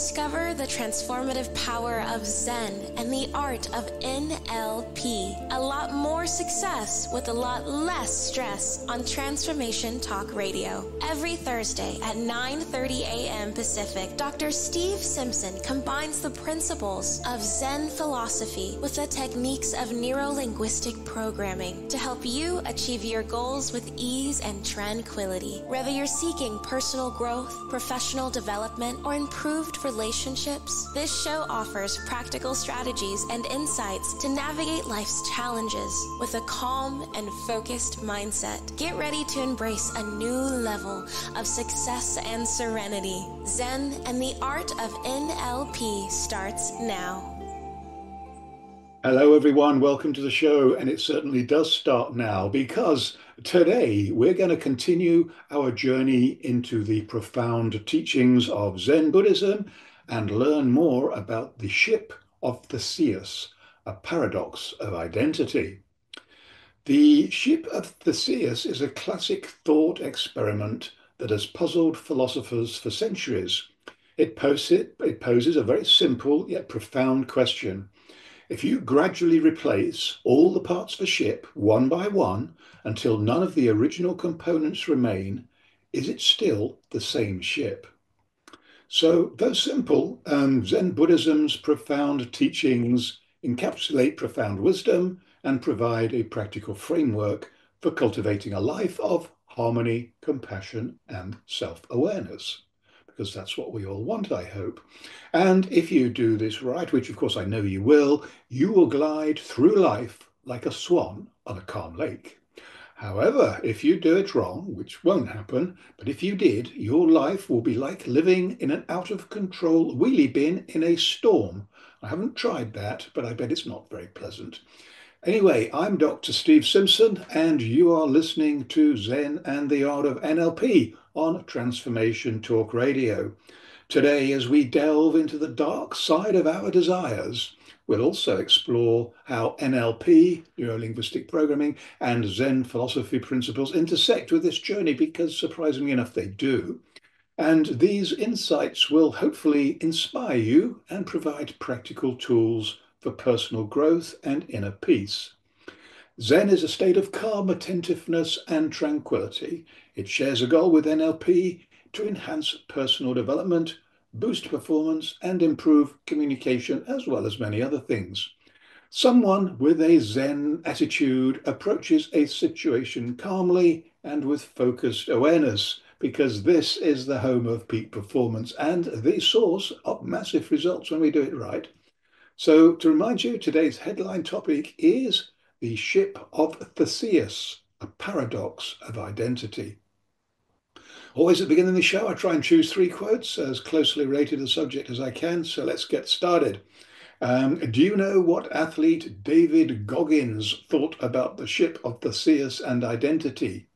Discover the transformative power of Zen and the art of NLP. A lot more success with a lot less stress on Transformation Talk Radio. Every Thursday at 9:30 a.m. Pacific, Dr. Steve Simpson combines the principles of Zen philosophy with the techniques of neuro-linguistic programming to help you achieve your goals with ease and tranquility. Whether you're seeking personal growth, professional development, or improved relationships, this show offers practical strategies and insights to navigate life's challenges with a calm and focused mindset. Get ready to embrace a new level of success and serenity. Zen and the art of NLP starts now. Hello everyone, welcome to the show, and it certainly does start now because today we're going to continue our journey into the profound teachings of Zen Buddhism and learn more about the Ship of Theseus, a paradox of identity. The Ship of Theseus is a classic thought experiment that has puzzled philosophers for centuries. It poses a very simple yet profound question. If you gradually replace all the parts of a ship one by one until none of the original components remain, is it still the same ship? So, though simple, Zen Buddhism's profound teachings encapsulate profound wisdom and provide a practical framework for cultivating a life of harmony, compassion, and self-awareness. Because that's what we all want, I hope. And if you do this right, which of course I know you will glide through life like a swan on a calm lake. However, if you do it wrong, which won't happen, but if you did, your life will be like living in an out-of-control wheelie bin in a storm. I haven't tried that, but I bet it's not very pleasant. Anyway, I'm Dr. Steve Simpson, and you are listening to Zen and the Art of NLP on Transformation Talk Radio. Today, as we delve into the dark side of our desires, we'll also explore how NLP, neuro-linguistic programming, and Zen philosophy principles intersect with this journey, because surprisingly enough, they do. And these insights will hopefully inspire you and provide practical tools for personal growth and inner peace. Zen is a state of calm attentiveness and tranquility. It shares a goal with NLP to enhance personal development, boost performance, and improve communication, as well as many other things. Someone with a Zen attitude approaches a situation calmly and with focused awareness, because this is the home of peak performance and the source of massive results when we do it right. So, to remind you, today's headline topic is the Ship of Theseus, a paradox of identity. Always at the beginning of the show, I try and choose 3 quotes as closely related to the subject as I can, so let's get started. Do you know what athlete David Goggins thought about the Ship of Theseus and identity?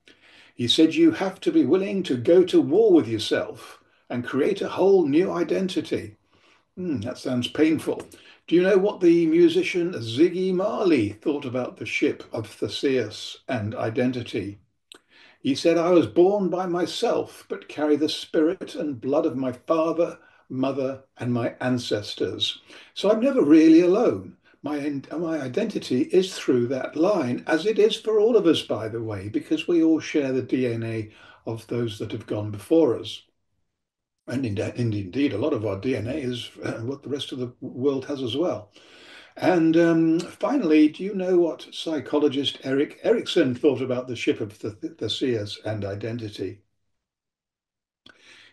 He said you have to be willing to go to war with yourself and create a whole new identity. That sounds painful. Do you know what the musician Ziggy Marley thought about the Ship of Theseus and identity? He said, I was born by myself, but carry the spirit and blood of my father, mother, and my ancestors. So I'm never really alone. My identity is through that line, as it is for all of us, by the way, because we all share the DNA of those that have gone before us. And indeed, a lot of our DNA is what the rest of the world has as well. And finally, do you know what psychologist Erik Erikson thought about the Ship of Theseus and identity?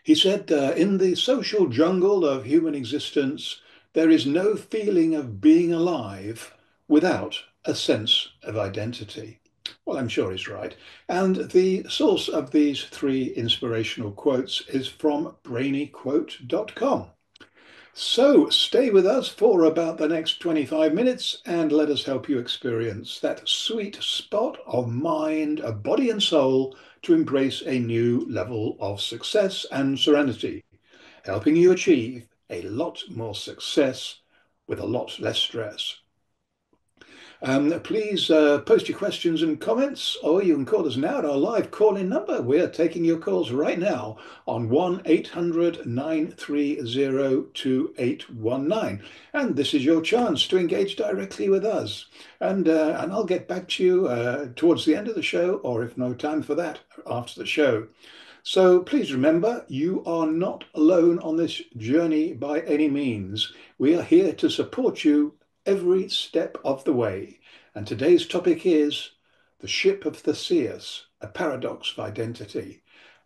He said, in the social jungle of human existence, there is no feeling of being alive without a sense of identity. Well, I'm sure he's right. And the source of these 3 inspirational quotes is from brainyquote.com. So stay with us for about the next 25 minutes and let us help you experience that sweet spot of mind, body and soul to embrace a new level of success and serenity, helping you achieve a lot more success with a lot less stress. Please post your questions and comments, or you can call us now at our live call-in number. We're taking your calls right now on 1-800-930-2819. And this is your chance to engage directly with us. And I'll get back to you towards the end of the show, or if no time for that, after the show. So please remember, you are not alone on this journey by any means. We are here to support you every step of the way. And today's topic is the Ship of Theseus, a paradox of identity.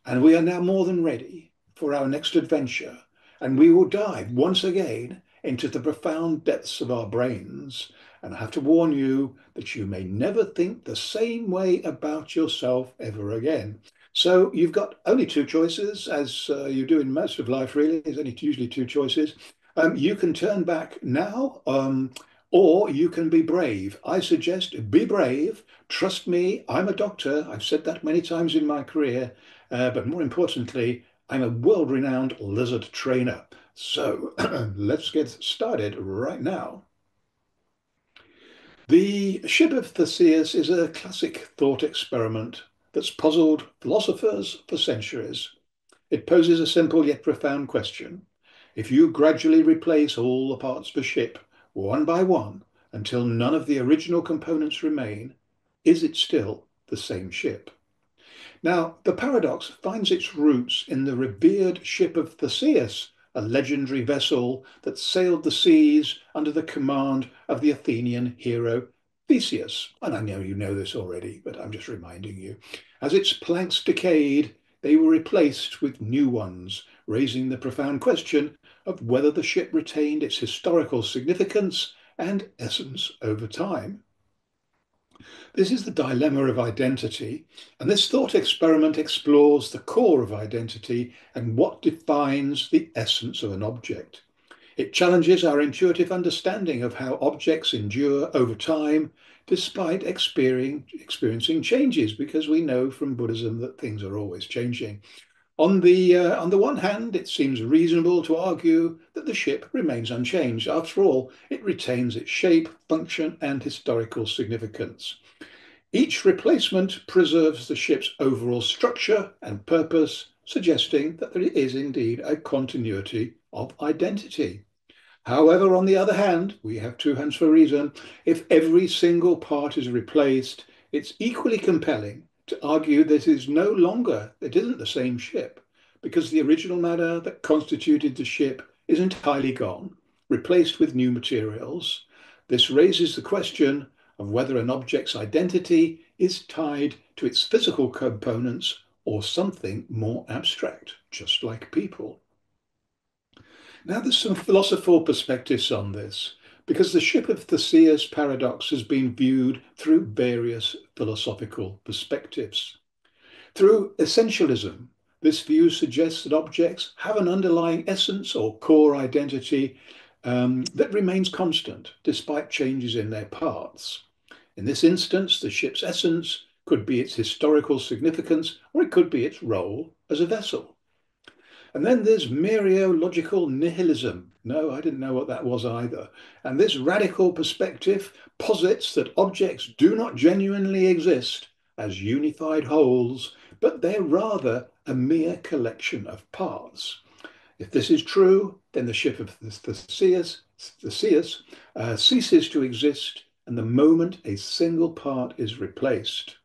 And we are now more than ready for our next adventure. And we will dive once again into the profound depths of our brains. And I have to warn you that you may never think the same way about yourself ever again. So you've got only two choices, as you do in most of life, really. There's only usually two choices. You can turn back now, or you can be brave. I suggest be brave. Trust me, I'm a doctor. I've said that many times in my career. But more importantly, I'm a world-renowned lizard trainer. So let's get started right now. The Ship of Theseus is a classic thought experiment that's puzzled philosophers for centuries. It poses a simple yet profound question. If you gradually replace all the parts of a ship, one by one, until none of the original components remain, is it still the same ship? Now, the paradox finds its roots in the revered Ship of Theseus, a legendary vessel that sailed the seas under the command of the Athenian hero Theseus. And I know you know this already, but I'm just reminding you. As its planks decayed, they were replaced with new ones, raising the profound question of whether the ship retained its historical significance and essence over time. This is the dilemma of identity, and this thought experiment explores the core of identity and what defines the essence of an object. It challenges our intuitive understanding of how objects endure over time, despite experiencing changes, because we know from Buddhism that things are always changing. On the one hand, it seems reasonable to argue that the ship remains unchanged. After all, it retains its shape, function, and historical significance. Each replacement preserves the ship's overall structure and purpose, suggesting that there is indeed a continuity of identity. However, on the other hand, we have two hands for a reason. If every single part is replaced, it's equally compelling to argue that it isn't the same ship, because the original matter that constituted the ship is entirely gone, replaced with new materials. This raises the question of whether an object's identity is tied to its physical components or something more abstract, just like people. Now, there's some philosophical perspectives on this, because the Ship of Theseus paradox has been viewed through various philosophical perspectives. Through essentialism, this view suggests that objects have an underlying essence or core identity that remains constant despite changes in their parts. In this instance, the ship's essence could be its historical significance, or it could be its role as a vessel. And then there's mereological nihilism. No, I didn't know what that was either. And this radical perspective posits that objects do not genuinely exist as unified wholes, but they're rather a mere collection of parts. If this is true, then the Ship of Theseus ceases to exist and the moment a single part is replaced.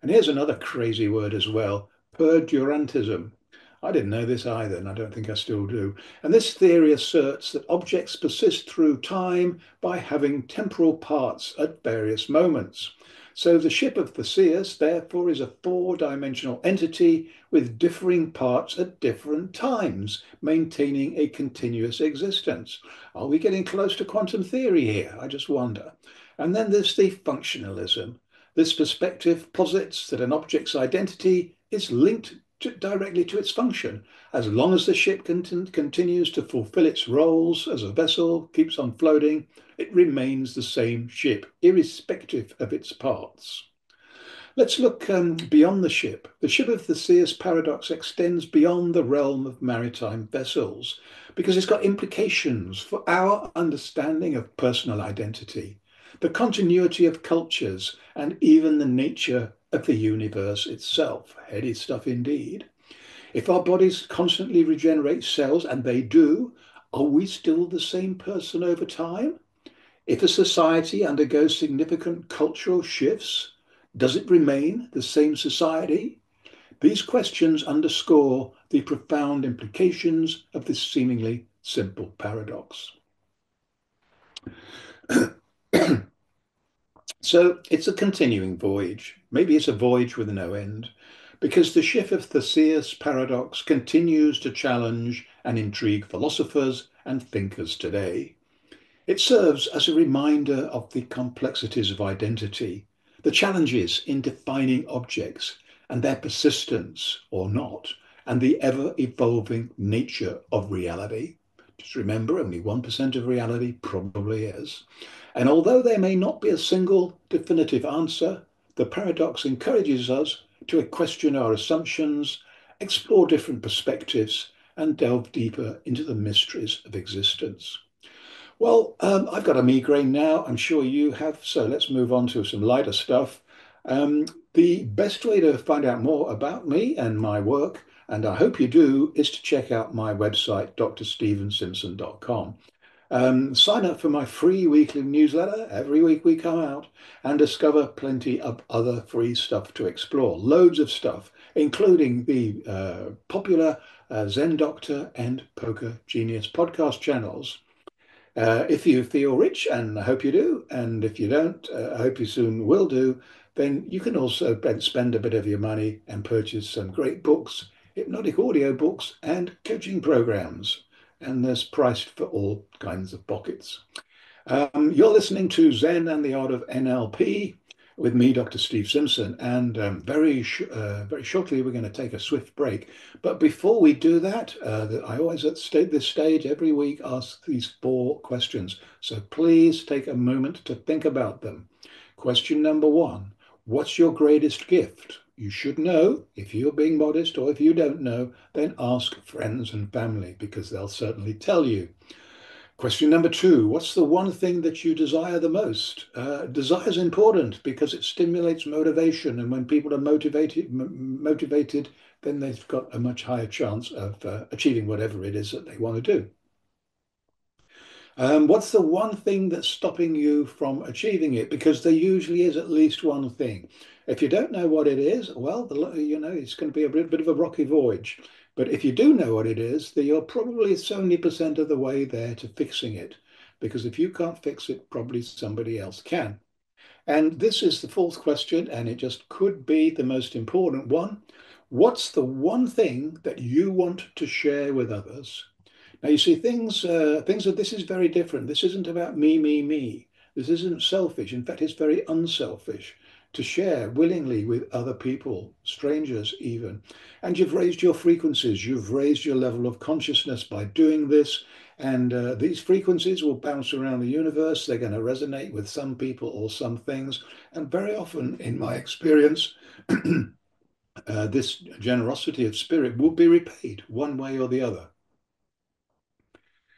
And here's another crazy word as well, perdurantism. I didn't know this either, and I don't think I still do. And this theory asserts that objects persist through time by having temporal parts at various moments. So the Ship of Theseus, therefore, is a four-dimensional entity with differing parts at different times, maintaining a continuous existence. Are we getting close to quantum theory here? I just wonder. And then there's the functionalism. This perspective posits that an object's identity is linked directly to its function. As long as the ship continues to fulfill its roles as a vessel, keeps on floating, it remains the same ship, irrespective of its parts. Let's look beyond the ship. The Ship of Theseus paradox extends beyond the realm of maritime vessels because it's got implications for our understanding of personal identity. the continuity of cultures, and even the nature of the universe itself. Heady stuff indeed. If our bodies constantly regenerate cells, and they do, are we still the same person over time? If a society undergoes significant cultural shifts, does it remain the same society? These questions underscore the profound implications of this seemingly simple paradox. So it's a continuing voyage. Maybe it's a voyage with no end, because the Ship of Theseus paradox continues to challenge and intrigue philosophers and thinkers today. It serves as a reminder of the complexities of identity, the challenges in defining objects and their persistence or not, and the ever-evolving nature of reality. Just remember, only 1% of reality probably is. And although there may not be a single definitive answer, the paradox encourages us to question our assumptions, explore different perspectives, and delve deeper into the mysteries of existence. Well, I've got a migraine now. I'm sure you have. So let's move on to some lighter stuff. Um, the best way to find out more about me and my work, and I hope you do, is to check out my website, drstephensimpson.com. Sign up for my free weekly newsletter. Every week we come out and discover plenty of other free stuff to explore. Loads of stuff, including the popular Zen Doctor and Poker Genius podcast channels. If you feel rich, and I hope you do, and if you don't, I hope you soon will do, then you can also spend a bit of your money and purchase some great books, hypnotic audio books, and coaching programs. And there's priced for all kinds of pockets. You're listening to Zen and the Art of NLP with me, Dr. Steve Simpson, and very shortly we're going to take a swift break. But before we do that, I always at this stage every week ask these 4 questions. So please take a moment to think about them. Question number 1, what's your greatest gift? You should know. If you're being modest, or if you don't know, then ask friends and family, because they'll certainly tell you. Question number 2, what's the one thing that you desire the most? Desire is important because it stimulates motivation. And when people are motivated, then they've got a much higher chance of achieving whatever it is that they want to do. What's the one thing that's stopping you from achieving it? Because there usually is at least one thing. If you don't know what it is, well, it's going to be a bit of a rocky voyage. But if you do know what it is, then you're probably 70% of the way there to fixing it. Because if you can't fix it, probably somebody else can. And this is the 4th question, and it just could be the most important one. What's the one thing that you want to share with others? Now, you see, this is very different. This isn't about me. This isn't selfish. In fact, it's very unselfish to share willingly with other people, strangers even. And you've raised your frequencies. You've raised your level of consciousness by doing this. And these frequencies will bounce around the universe. They're going to resonate with some people or some things. And very often, in my experience, this generosity of spirit will be repaid one way or the other.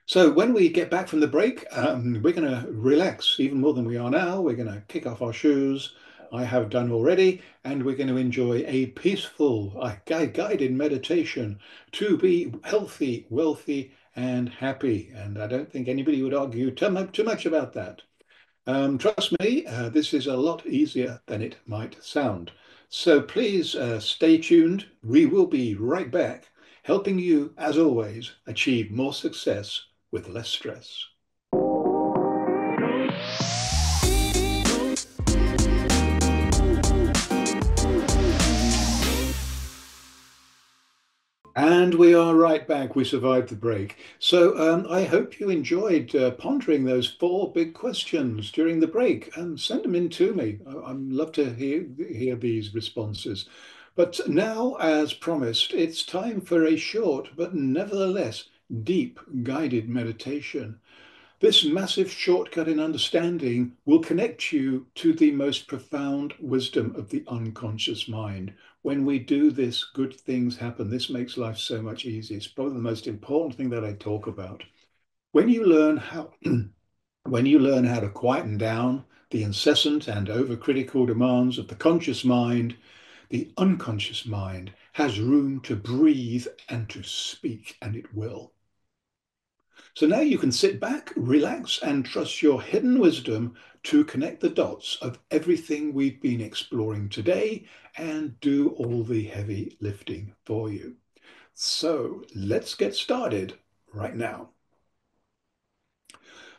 So when we get back from the break, we're going to relax even more than we are now. We're going to kick off our shoes. I have done already, and we're going to enjoy a peaceful, guided meditation to be healthy, wealthy, and happy. And I don't think anybody would argue too much about that. Trust me, this is a lot easier than it might sound. So please stay tuned. We will be right back, helping you, as always, achieve more success with less stress. And we are right back. We survived the break. So I hope you enjoyed pondering those 4 big questions during the break, and send them in to me. I'd love to hear these responses. But now, as promised, it's time for a short but nevertheless deep guided meditation. This massive shortcut in understanding will connect you to the most profound wisdom of the unconscious mind. When we do this, good things happen. This makes life so much easier. It's probably the most important thing that I talk about. When you learn how, when you learn how to quieten down, the incessant and overcritical demands of the conscious mind, the unconscious mind has room to breathe and to speak, and it will. So now you can sit back, relax, and trust your hidden wisdom to connect the dots of everything we've been exploring today and do all the heavy lifting for you. So let's get started right now.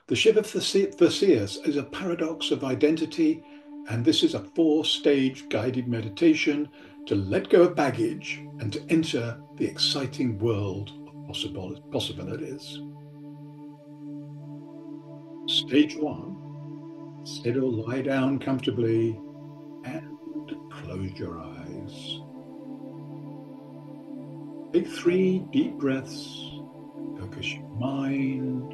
The Ship of Theseus is a paradox of identity, and this is a 4-stage guided meditation to let go of baggage and to enter the exciting world of possibilities. Stage 1, sit or lie down comfortably and close your eyes. Take 3 deep breaths, focus your mind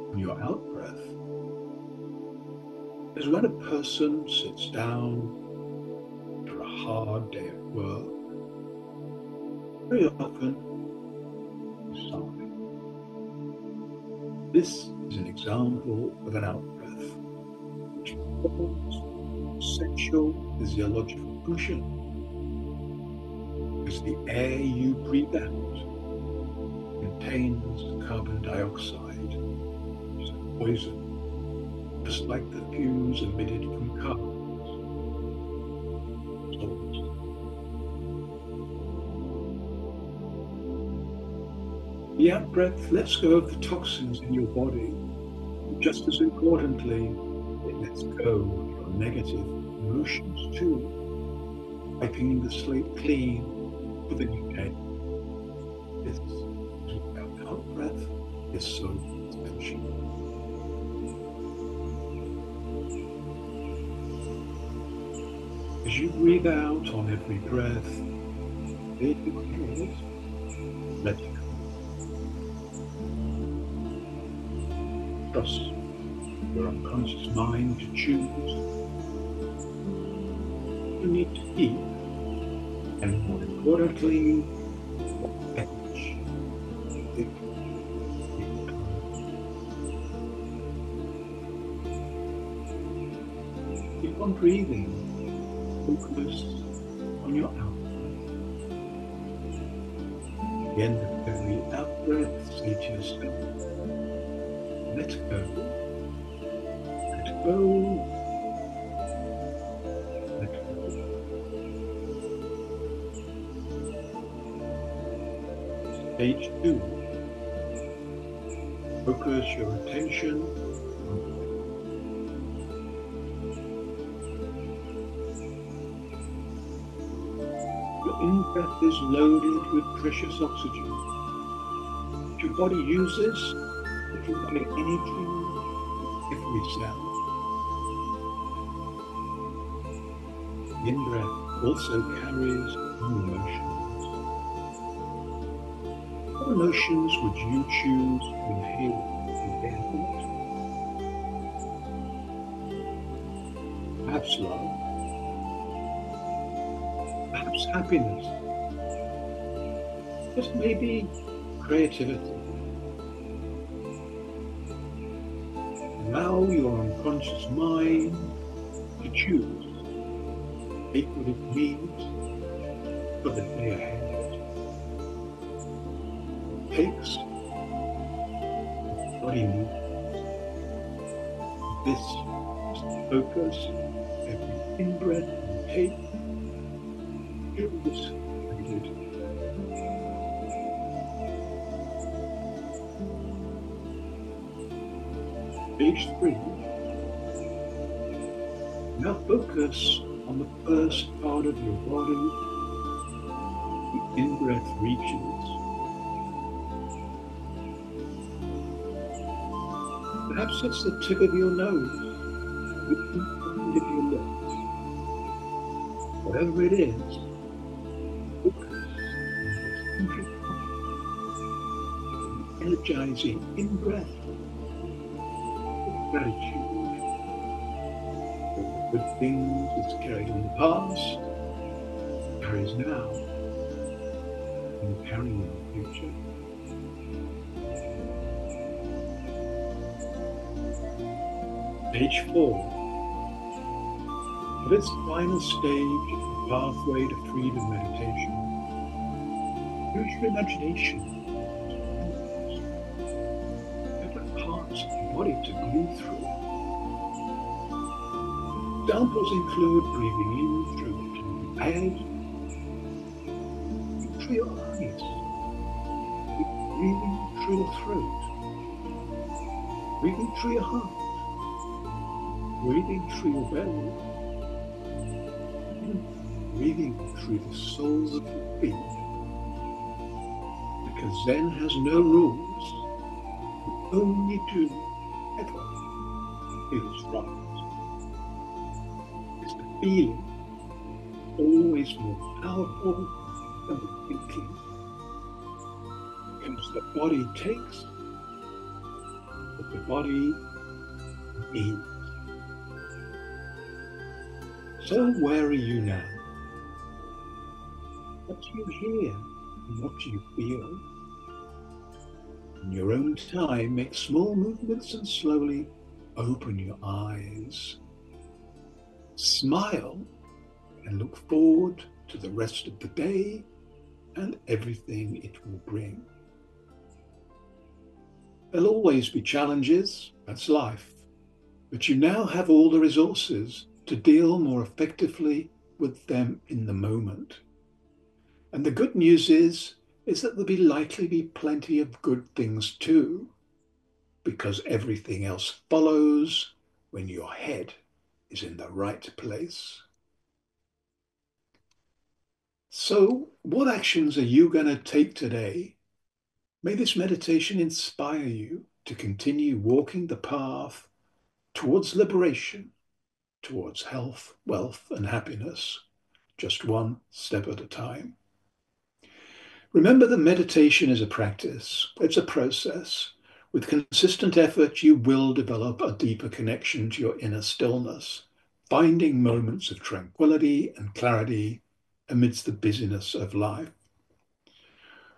on your out breath. As when a person sits down after a hard day at work, very often you sigh. This is an example of an out breath, which performs essential physiological function, because the air you breathe out contains carbon dioxide, which is a poison, just like the fumes emitted from cars. The out breath lets go of the toxins in your body. Just as importantly, it lets go of your negative emotions too, wiping the slate clean for the new day. This is what our out breath is so essential. As you breathe out on every breath, clear your head, let go. Trust your unconscious mind to choose what you need to keep, and more importantly, what baggage you think you can. Keep on breathing, focus on your out breath. At the end of every out breath, say to yourself, let go, let go, let go. Stage 2, focus your attention on the breath. Your in-breath is loaded with precious oxygen, which your body uses to provide energy every cell. The in-breath also carries emotions. What emotions would you choose to inhale together? Perhaps love, perhaps happiness, just maybe creativity. Allow your unconscious mind to choose, take what it means for the day ahead. It takes what it needs. This is the focus. Every in-breath you take, it is needed. Stage 3. Now focus on the first part of your body the in-breath reaches. Perhaps it's the tip of your nose, the end of your lips. Whatever it is, focus on this energizing in-breath. Gratitude for the good things it's carried in the past, carries now, and carrying in the future. Stage 4. For this final stage in the pathway to freedom meditation, use your imagination to visualize different parts of the body to breathe through. Examples include breathing in through the head, through your eyes, breathing through your throat, breathing through your heart, breathing through your belly, and breathing through the soles of your feet. Because Zen has no rules, you only do whatever feels right. Because the feeling is always more powerful than the thinking. Because the body takes what the body needs. So where are you now? What do you hear and what do you feel? In your own time, make small movements and slowly open your eyes. Smile and look forward to the rest of the day and everything it will bring. There'll always be challenges, that's life, but you now have all the resources to deal more effectively with them in the moment. And the good news is that there'll likely be plenty of good things too, because everything else follows when your head is in the right place. So, what actions are you going to take today? May this meditation inspire you to continue walking the path towards liberation, towards health, wealth, and happiness, just one step at a time. Remember that meditation is a practice, it's a process. With consistent effort, you will develop a deeper connection to your inner stillness, finding moments of tranquility and clarity amidst the busyness of life.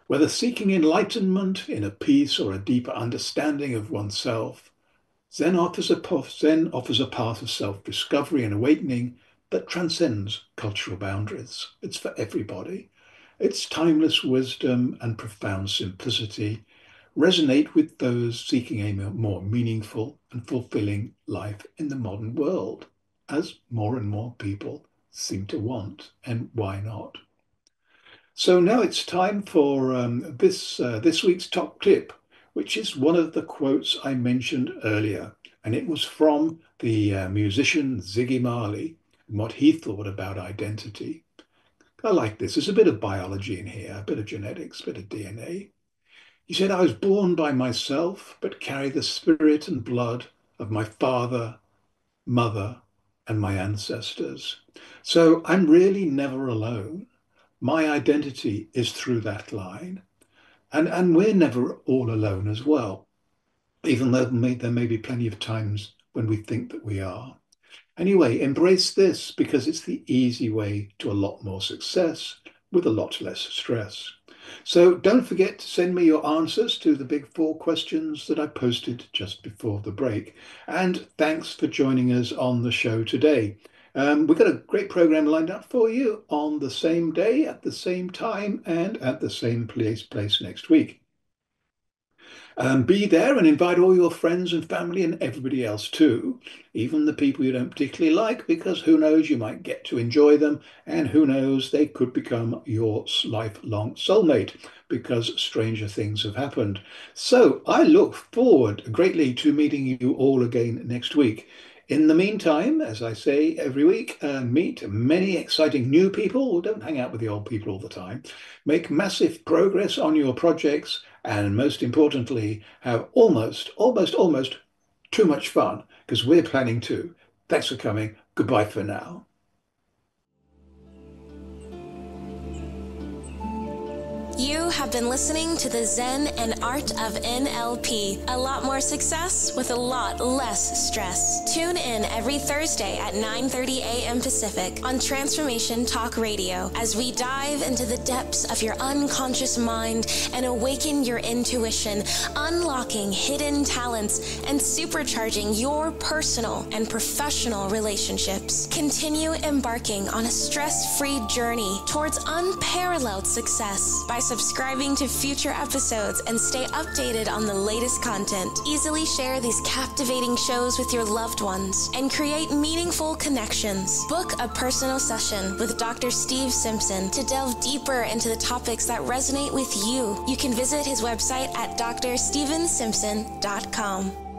Whether seeking enlightenment, inner peace, or a deeper understanding of oneself, Zen offers a path of self-discovery and awakening that transcends cultural boundaries. It's for everybody. Its timeless wisdom and profound simplicity resonate with those seeking a more meaningful and fulfilling life in the modern world, as more and more people seem to want, and why not? So now it's time for this week's top tip, which is one of the quotes I mentioned earlier, and it was from the musician Ziggy Marley and what he thought about identity. I like this. There's a bit of biology in here, a bit of genetics, a bit of DNA. He said, I was born by myself, but carry the spirit and blood of my father, mother, and my ancestors. So I'm really never alone. My identity is through that line. And we're never all alone as well, even though there may be plenty of times when we think that we are. Anyway, embrace this because it's the easy way to a lot more success with a lot less stress. So don't forget to send me your answers to the big 4 questions that I posted just before the break. And thanks for joining us on the show today. We've got a great program lined up for you on the same day, at the same time, and at the same place next week. Be there and invite all your friends and family and everybody else too, even the people you don't particularly like, because who knows, you might get to enjoy them, and who knows, they could become your lifelong soulmate, because stranger things have happened. So I look forward greatly to meeting you all again next week. In the meantime, as I say every week, meet many exciting new people. Don't hang out with the old people all the time. Make massive progress on your projects, and most importantly, have almost too much fun, because we're planning to. Thanks for coming. Goodbye for now. You have been listening to the Zen and Art of NLP. A lot more success with a lot less stress. Tune in every Thursday at 9:30 a.m. Pacific on Transformation Talk Radio as we dive into the depths of your unconscious mind and awaken your intuition, unlocking hidden talents and supercharging your personal and professional relationships. Continue embarking on a stress-free journey towards unparalleled success by subscribing to future episodes and stay updated on the latest content. Easily share these captivating shows with your loved ones and create meaningful connections. Book a personal session with Dr. Steve Simpson to delve deeper into the topics that resonate with you. You can visit his website at drstevensimpson.com.